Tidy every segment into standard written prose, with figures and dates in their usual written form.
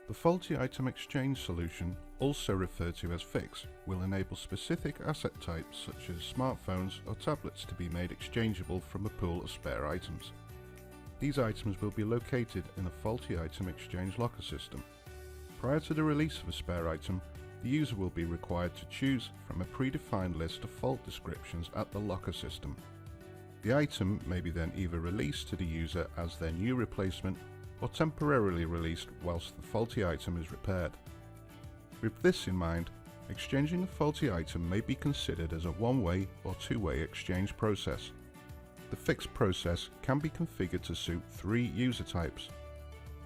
The faulty item exchange solution, also referred to as fix, will enable specific asset types such as smartphones or tablets to be made exchangeable from a pool of spare items. These items will be located in a faulty item exchange locker system. Prior to the release of a spare item, the user will be required to choose from a predefined list of fault descriptions at the locker system. The item may be then either released to the user as their new replacement or temporarily released whilst the faulty item is repaired. With this in mind, exchanging a faulty item may be considered as a one-way or two-way exchange process. The fix process can be configured to suit 3 user types.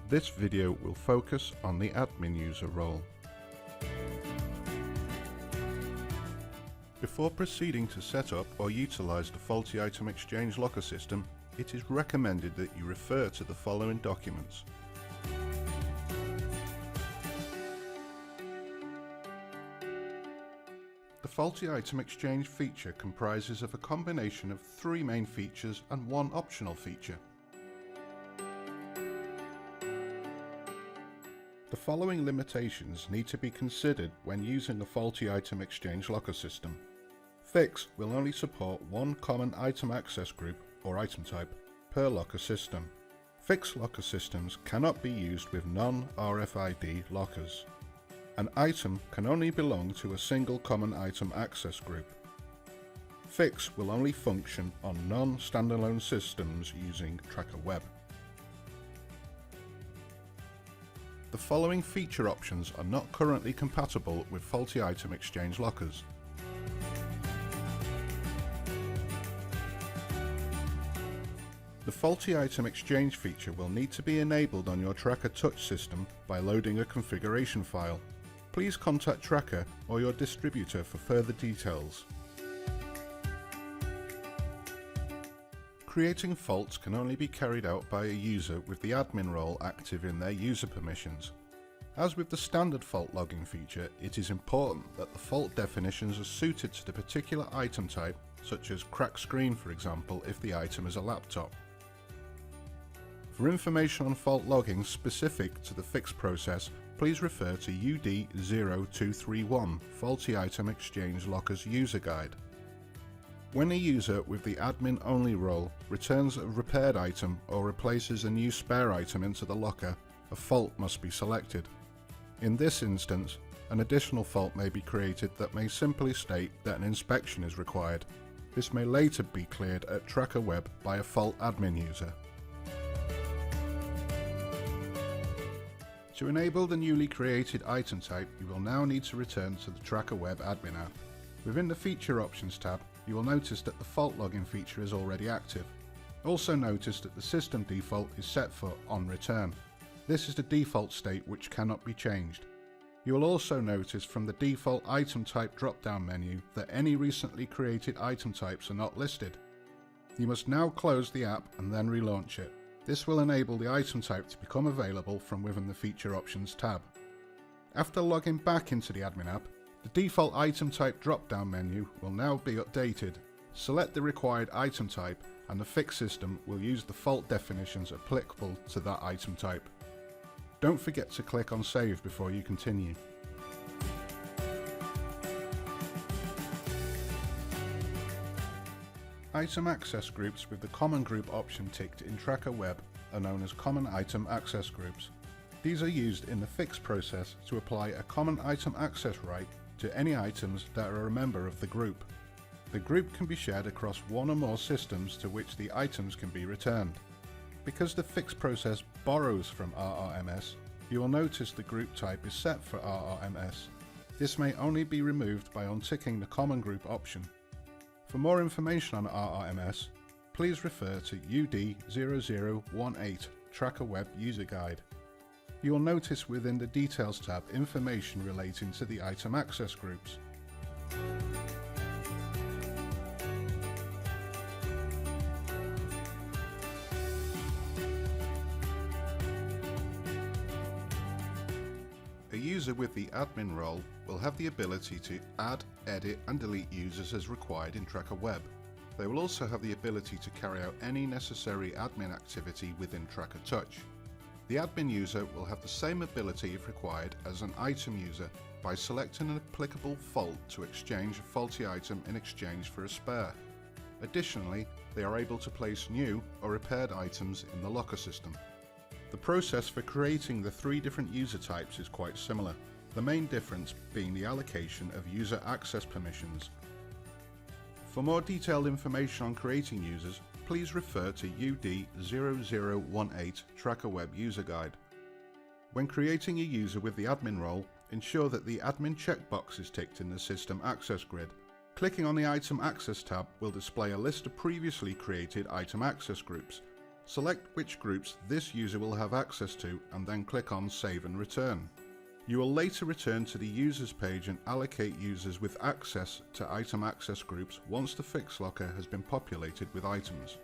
This video will focus on the admin user role. Before proceeding to set up or utilize the faulty item exchange locker system, it is recommended that you refer to the following documents. The faulty item exchange feature comprises of a combination of 3 main features and 1 optional feature. The following limitations need to be considered when using the faulty item exchange locker system. Fix will only support 1 common item access group or item type per locker system. Fix locker systems cannot be used with non-RFID lockers. An item can only belong to a single common item access group. Fix will only function on non-standalone systems using Tracker Web. The following feature options are not currently compatible with faulty item exchange lockers. The faulty item exchange feature will need to be enabled on your Tracker Touch system by loading a configuration file. Please contact Tracker or your distributor for further details. Creating faults can only be carried out by a user with the admin role active in their user permissions. As with the standard fault logging feature, it is important that the fault definitions are suited to the particular item type, such as cracked screen for example if the item is a laptop. For information on fault logging specific to the fix process, please refer to UD0231 Faulty Item Exchange Lockers User Guide. When a user with the admin only role returns a repaired item or replaces a new spare item into the locker, a fault must be selected. In this instance, an additional fault may be created that may simply state that an inspection is required. This may later be cleared at Tracker Web by a fault admin user. To enable the newly created item type, you will now need to return to the Tracker Web admin app. Within the Feature Options tab, you will notice that the fault logging feature is already active. Also notice that the system default is set for On Return. This is the default state which cannot be changed. You will also notice from the default item type drop-down menu that any recently created item types are not listed. You must now close the app and then relaunch it. This will enable the item type to become available from within the Feature Options tab. After logging back into the admin app, the default item type drop-down menu will now be updated. Select the required item type and the fix system will use the fault definitions applicable to that item type. Don't forget to click on Save before you continue. Item access groups with the Common Group option ticked in Tracker Web are known as Common Item Access Groups. These are used in the fix process to apply a common item access right to any items that are a member of the group. The group can be shared across 1 or more systems to which the items can be returned. Because the fix process borrows from RRMS, you will notice the group type is set for RRMS. This may only be removed by unticking the Common Group option. For more information on RRMS, please refer to UD0018 Tracker Web User Guide. You will notice within the Details tab information relating to the item access groups. A user with the admin role will have the ability to add, edit and delete users as required in Tracker Web. They will also have the ability to carry out any necessary admin activity within Tracker Touch. The admin user will have the same ability if required as an item user by selecting an applicable fault to exchange a faulty item in exchange for a spare. Additionally, they are able to place new or repaired items in the locker system. The process for creating the 3 different user types is quite similar, the main difference being the allocation of user access permissions. For more detailed information on creating users, please refer to UD0018 Tracker Web User Guide. When creating a user with the admin role, ensure that the admin checkbox is ticked in the System Access Grid. Clicking on the Item Access tab will display a list of previously created item access groups. Select which groups this user will have access to and then click on Save and Return. You will later return to the Users page and allocate users with access to item access groups once the Fix Locker has been populated with items.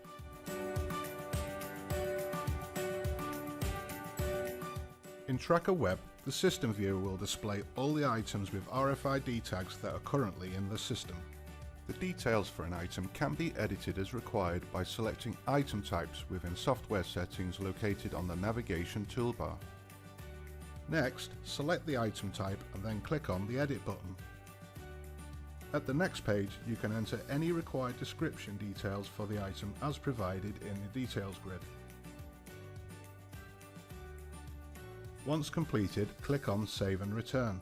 In Tracker Web, the System Viewer will display all the items with RFID tags that are currently in the system. The details for an item can be edited as required by selecting item types within Software Settings located on the navigation toolbar. Next, select the item type and then click on the Edit button. At the next page, you can enter any required description details for the item as provided in the Details grid. Once completed, click on Save and Return.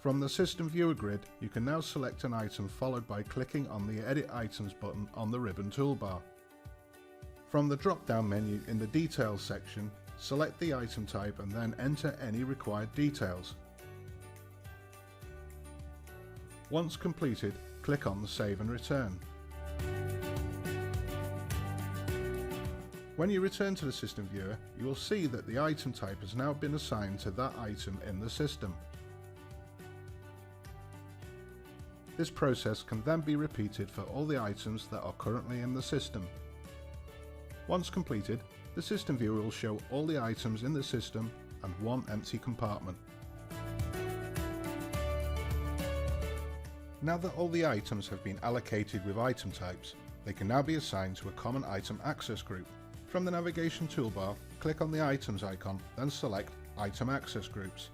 From the System Viewer grid, you can now select an item followed by clicking on the Edit Items button on the ribbon toolbar. From the drop-down menu in the Details section, select the item type and then enter any required details. Once completed, click on the Save and Return. When you return to the System Viewer, you will see that the item type has now been assigned to that item in the system. This process can then be repeated for all the items that are currently in the system. Once completed, the System Viewer will show all the items in the system and one empty compartment. Now that all the items have been allocated with item types, they can now be assigned to a common item access group. From the navigation toolbar, click on the items icon, then select Item Access Groups.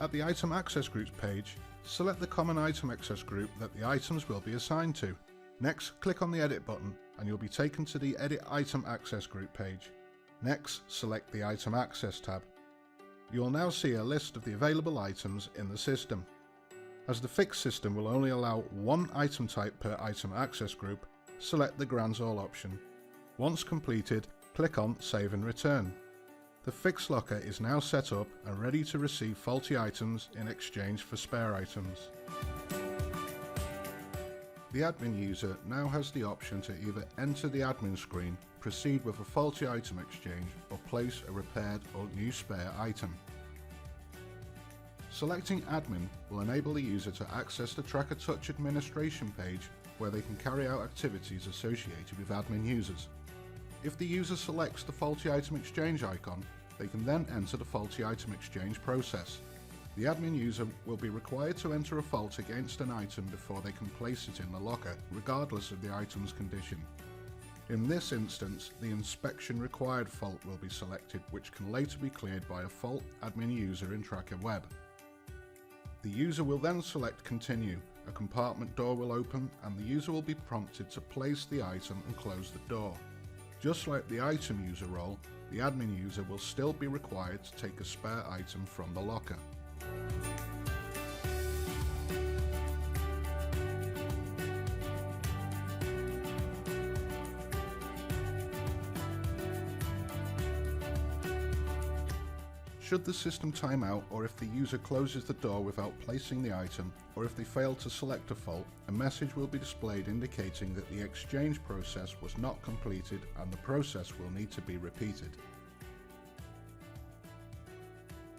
At the Item Access Groups page, select the common item access group that the items will be assigned to. Next, click on the Edit button and you'll be taken to the Edit Item Access Group page. Next, select the Item Access tab. You will now see a list of the available items in the system. As the Fix system will only allow one item type per item access group, select the Grant All option. Once completed, click on Save and Return. The Fix Locker is now set up and ready to receive faulty items in exchange for spare items. The admin user now has the option to either enter the admin screen, proceed with a faulty item exchange, or place a repaired or new spare item. Selecting Admin will enable the user to access the Tracker Touch administration page where they can carry out activities associated with admin users. If the user selects the faulty item exchange icon, they can then enter the faulty item exchange process. The admin user will be required to enter a fault against an item before they can place it in the locker, regardless of the item's condition. In this instance, the inspection required fault will be selected, which can later be cleared by a fault admin user in Tracker Web. The user will then select Continue, a compartment door will open and the user will be prompted to place the item and close the door. Just like the item user role, the admin user will still be required to take a spare item from the locker. Should the system time out, or if the user closes the door without placing the item, or if they fail to select a fault, a message will be displayed indicating that the exchange process was not completed and the process will need to be repeated.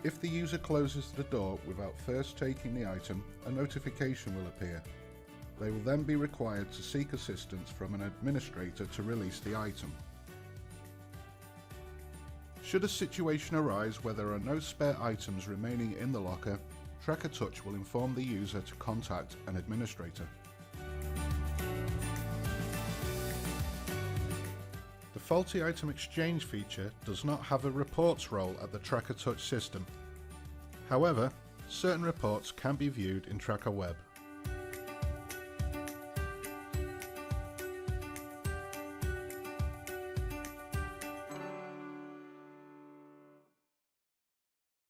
If the user closes the door without first taking the item, a notification will appear. They will then be required to seek assistance from an administrator to release the item. Should a situation arise where there are no spare items remaining in the locker, Tracker Touch will inform the user to contact an administrator. The Faulty Item Exchange feature does not have a reports role at the Tracker Touch system. However, certain reports can be viewed in Tracker Web.